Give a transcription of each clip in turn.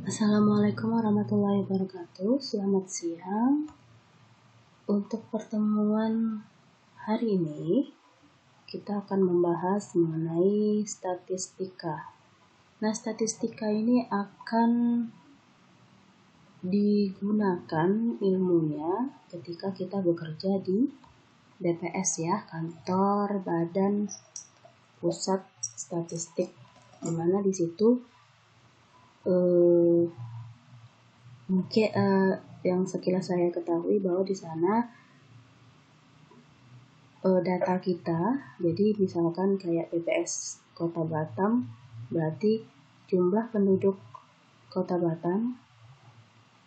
Assalamualaikum warahmatullahi wabarakatuh. Selamat siang. Untuk pertemuan hari ini, kita akan membahas mengenai statistika. Nah, statistika ini akan digunakan ilmunya ketika kita bekerja di BPS ya, Kantor Badan Pusat Statistik, di mana di situ mungkin yang sekilas saya ketahui bahwa di sana data kita, jadi misalkan kayak BPS Kota Batam, berarti jumlah penduduk Kota Batam,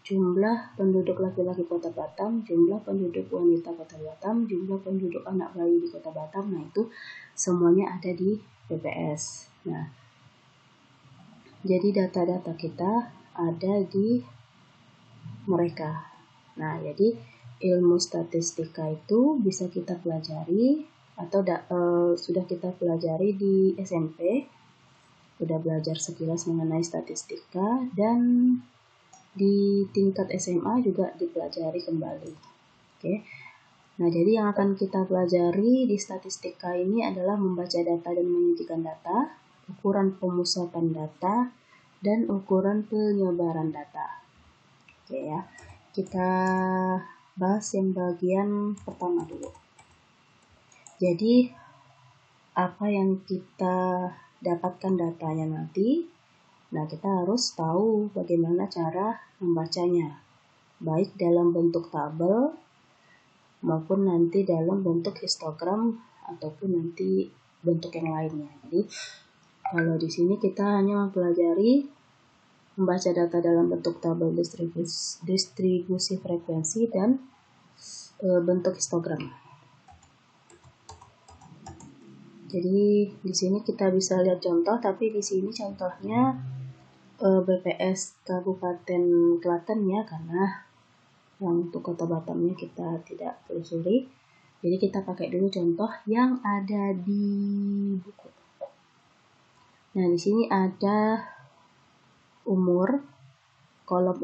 jumlah penduduk laki-laki Kota Batam, jumlah penduduk wanita Kota Batam, jumlah penduduk anak bayi di Kota Batam. Nah, itu semuanya ada di BPS. Nah, jadi data-data kita ada di mereka. Nah, jadi ilmu statistika itu bisa kita pelajari atau sudah kita pelajari di SMP. Sudah belajar sekilas mengenai statistika, dan di tingkat SMA juga dipelajari kembali. Oke. Nah, jadi yang akan kita pelajari di statistika ini adalah membaca data dan menyajikan data, ukuran pemusahan data, dan ukuran penyebaran data. Oke ya, kita bahas yang bagian pertama dulu. Jadi, apa yang kita dapatkan datanya nanti, nah kita harus tahu bagaimana cara membacanya, baik dalam bentuk tabel maupun nanti dalam bentuk histogram ataupun nanti bentuk yang lainnya. Jadi kalau di sini kita hanya mempelajari membaca data dalam bentuk tabel distribusi frekuensi dan bentuk histogram. Jadi di sini kita bisa lihat contoh, tapi di sini contohnya BPS Kabupaten Klaten ya, karena yang untuk Kota Batamnya kita tidak telusuri. Jadi kita pakai dulu contoh yang ada di buku. Nah, di sini ada umur, kolom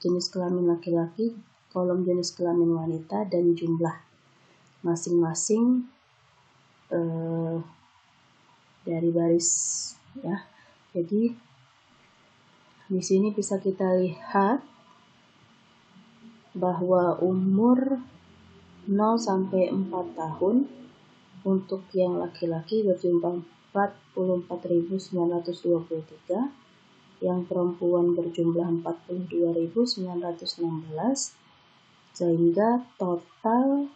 jenis kelamin laki-laki, kolom jenis kelamin wanita, dan jumlah masing-masing dari baris ya. Jadi di sini bisa kita lihat bahwa umur 0 sampai 4 tahun untuk yang laki-laki berjumlah 44.923, yang perempuan berjumlah 42.916, sehingga total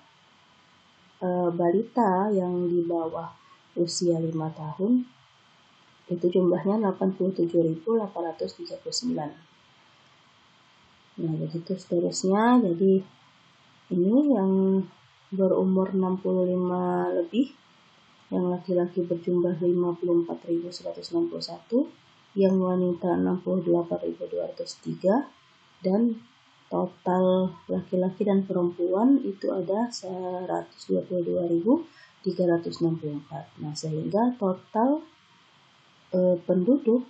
balita yang di bawah usia 5 tahun itu jumlahnya 87.839. Nah, begitu seterusnya. Jadi ini yang berumur 65 lebih, yang laki-laki berjumlah 54.161, yang wanita 68.203, dan total laki-laki dan perempuan itu ada 122.364. Nah, sehingga total penduduk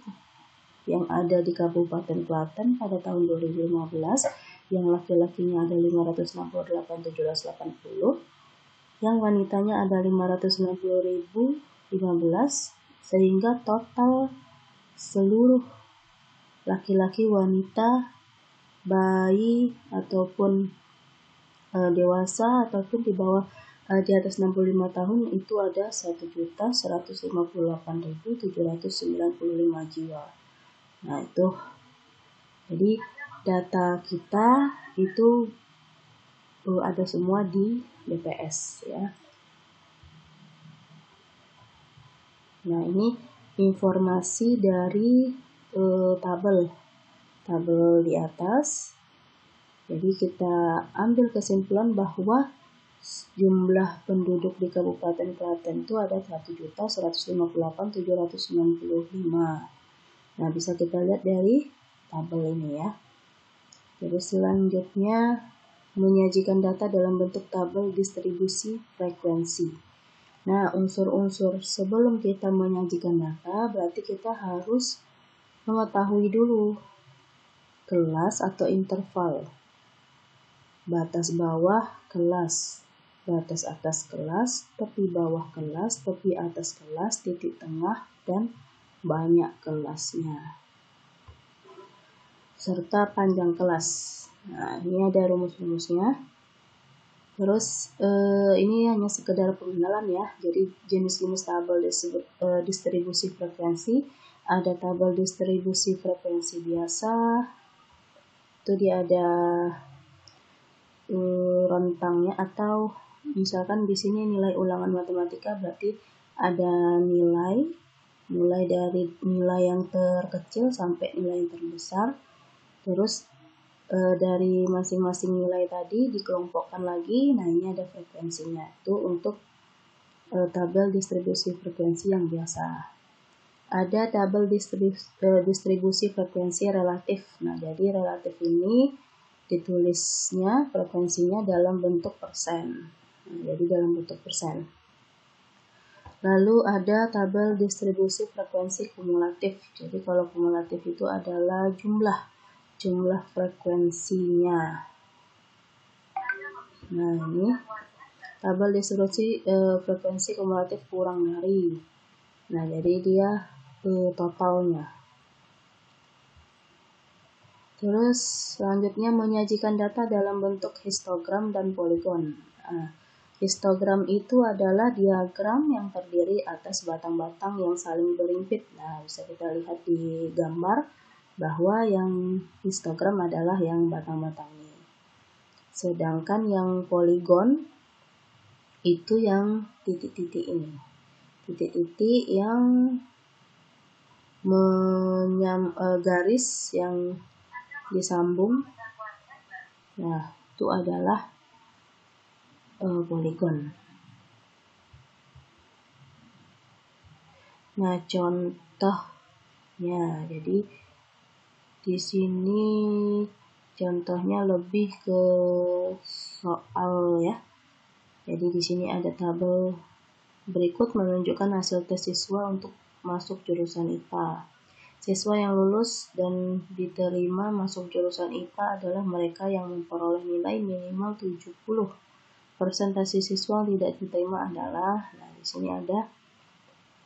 yang ada di Kabupaten Klaten pada tahun 2015, yang laki-lakinya ada 568.780, yang wanitanya ada 560.015, sehingga total seluruh laki-laki, wanita, bayi ataupun dewasa ataupun di bawah di atas 65 tahun itu ada 1.158.795 jiwa. Nah, itu jadi data kita itu ada semua di BPS ya. Nah, ini informasi dari tabel di atas. Jadi kita ambil kesimpulan bahwa jumlah penduduk di Kabupaten Klaten itu ada 1.158.795. Nah, bisa kita lihat dari tabel ini ya. Jadi selanjutnya menyajikan data dalam bentuk tabel distribusi frekuensi. Nah, unsur-unsur sebelum kita menyajikan data berarti kita harus mengetahui dulu kelas atau interval. Batas bawah kelas, batas atas kelas, tepi bawah kelas, tepi atas kelas, titik tengah, dan banyak kelasnya. Serta panjang kelas. Nah, ini ada rumus-rumusnya. Terus ini hanya sekedar pengenalan ya. Jadi jenis-jenis tabel distribusi frekuensi. Ada tabel distribusi frekuensi biasa. Itu dia ada rentangnya, atau misalkan di sini nilai ulangan matematika berarti ada nilai mulai dari nilai yang terkecil sampai nilai yang terbesar. Terus dari masing-masing nilai tadi dikelompokkan lagi. Nah, ini ada frekuensinya. Itu untuk tabel distribusi frekuensi yang biasa. Ada tabel distribusi frekuensi relatif. Nah, jadi relatif ini ditulisnya frekuensinya dalam bentuk persen. Nah, jadi dalam bentuk persen. Lalu ada tabel distribusi frekuensi kumulatif. Jadi kalau kumulatif itu adalah jumlah frekuensinya. Nah, ini tabel distribusi frekuensi kumulatif kurang dari. Nah, jadi dia totalnya. Terus selanjutnya menyajikan data dalam bentuk histogram dan poligon. Nah, histogram itu adalah diagram yang terdiri atas batang-batang yang saling berimpit. Nah, bisa kita lihat di gambar bahwa yang histogram adalah yang batang-batang ini. Sedangkan yang poligon itu yang titik-titik ini. Titik-titik yang garis yang disambung. Nah, itu adalah poligon. Nah, contohnya, jadi di sini contohnya lebih ke soal ya. Jadi di sini ada tabel berikut menunjukkan hasil tes siswa untuk masuk jurusan IPA. Siswa yang lulus dan diterima masuk jurusan IPA adalah mereka yang memperoleh nilai minimal 70. Persentase siswa yang tidak diterima adalah, nah di sini ada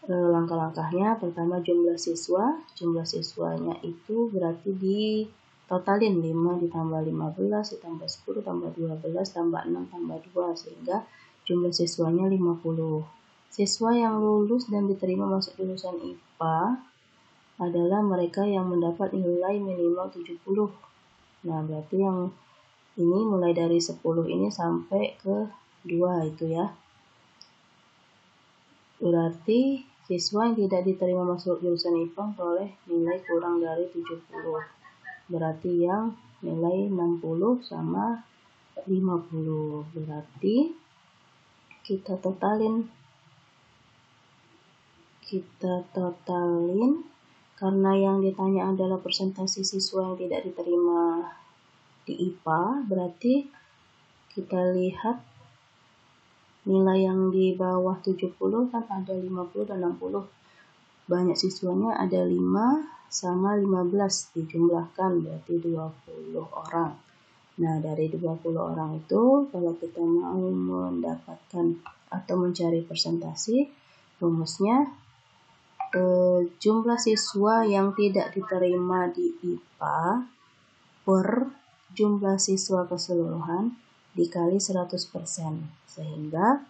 langkah-langkahnya. Pertama, jumlah siswa. Jumlah siswanya itu berarti ditotalin 5 ditambah 15 ditambah 10 tambah 12 tambah 6 tambah 2 sehingga jumlah siswanya 50. Siswa yang lulus dan diterima masuk jurusan IPA adalah mereka yang mendapat nilai minimal 70. Nah, berarti yang ini mulai dari 10 ini sampai ke 2 itu ya. Berarti siswa yang tidak diterima masuk jurusan IPA memperoleh nilai kurang dari 70. Berarti yang nilai 60 sama 50. Berarti kita totalin karena yang ditanya adalah persentase siswa yang tidak diterima di IPA, berarti kita lihat nilai yang di bawah 70 kan ada 50 dan 60. Banyak siswanya ada 5 sama 15 dijumlahkan berarti 20 orang. Nah, dari 20 orang itu kalau kita mau mendapatkan atau mencari persentase, rumusnya jumlah siswa yang tidak diterima di IPA per jumlah siswa keseluruhan dikali 100%. Sehingga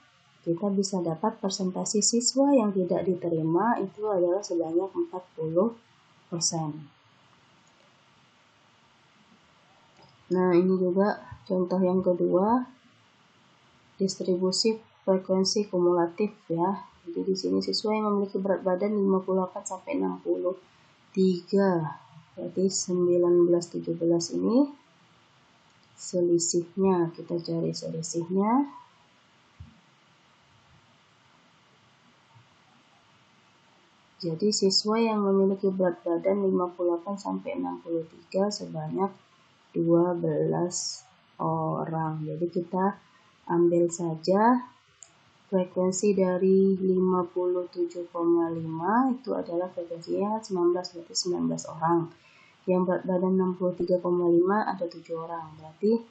kita bisa dapat persentase siswa yang tidak diterima itu adalah sebanyak 40%. Nah, ini juga contoh yang kedua, distribusi frekuensi kumulatif ya. Jadi di sini siswa yang memiliki berat badan 58 sampai 63. Berarti 19 17 ini selisihnya, kita cari selisihnya. Jadi siswa yang memiliki berat badan 58 sampai 63 sebanyak 12 orang. Jadi kita ambil saja frekuensi dari 57,5 itu adalah frekuensinya 19, berarti 19 orang. Yang berat badan 63,5 ada 7 orang. Berarti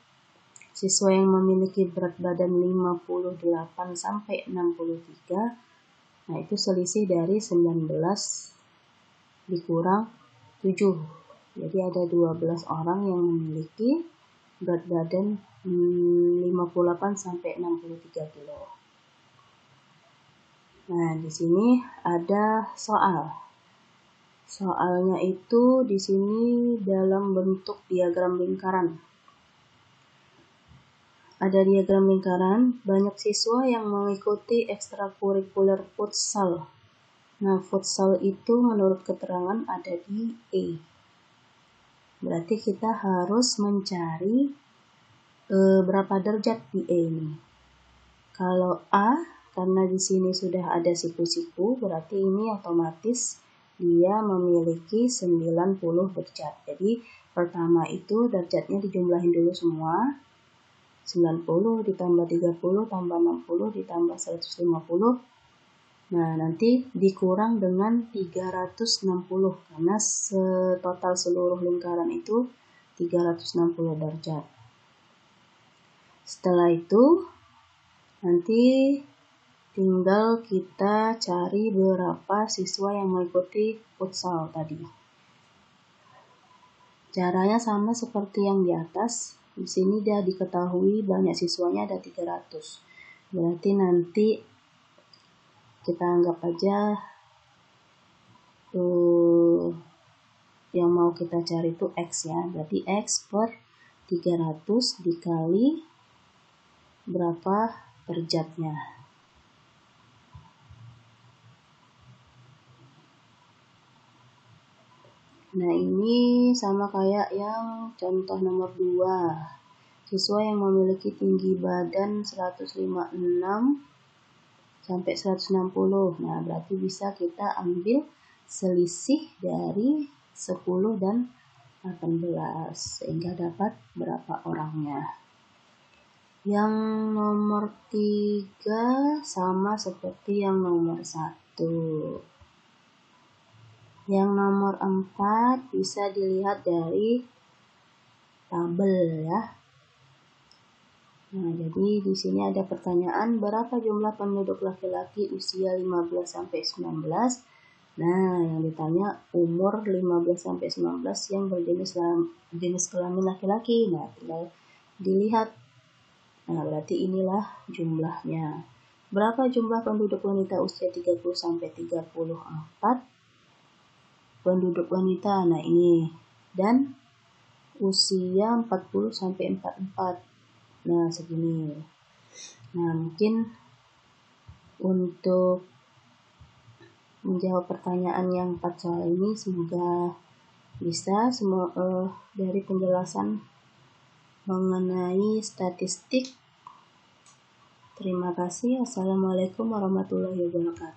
siswa yang memiliki berat badan 58 sampai 63, nah itu selisih dari 19 dikurang 7. Jadi ada 12 orang yang memiliki berat badan 58 sampai 63 kilo. Nah, di sini ada soal. Soalnya itu di sini dalam bentuk diagram lingkaran. Ada diagram lingkaran, banyak siswa yang mengikuti ekstrakurikuler futsal. Nah, futsal itu menurut keterangan ada di E. Berarti kita harus mencari berapa derajat di E ini. Kalau A, karena di sini sudah ada siku-siku, berarti ini otomatis dia memiliki 90 derajat. Jadi pertama itu derajatnya dijumlahin dulu semua. 90 ditambah 30 tambah 60 ditambah 150. Nah, nanti dikurang dengan 360 karena total seluruh lingkaran itu 360 derajat. Setelah itu nanti tinggal kita cari berapa siswa yang mengikuti futsal tadi. Caranya sama seperti yang di atas. Di sini dia diketahui banyak siswanya ada 300. Berarti nanti kita anggap aja yang mau kita cari itu X ya. Berarti X per 300 dikali berapa derajatnya. Nah, ini sama kayak yang contoh nomor 2. Siswa yang memiliki tinggi badan 156 sampai 160. Nah, berarti bisa kita ambil selisih dari 10 dan 18 sehingga dapat berapa orangnya. Yang nomor 3 sama seperti yang nomor 1. Yang nomor 4 bisa dilihat dari tabel ya. Nah, jadi di sini ada pertanyaan, berapa jumlah penduduk laki-laki usia 15 sampai 19? Nah, yang ditanya umur 15 sampai 19 yang berjenis kelamin laki-laki. Nah, tinggal dilihat. Nah, berarti inilah jumlahnya. Berapa jumlah penduduk wanita usia 30 sampai 34? Penduduk wanita, nah ini, dan usia 40 sampai 44, nah segini. Nah, mungkin untuk menjawab pertanyaan yang 4 soal ini semoga bisa dari penjelasan mengenai statistik. Terima kasih. Assalamualaikum warahmatullahi wabarakatuh.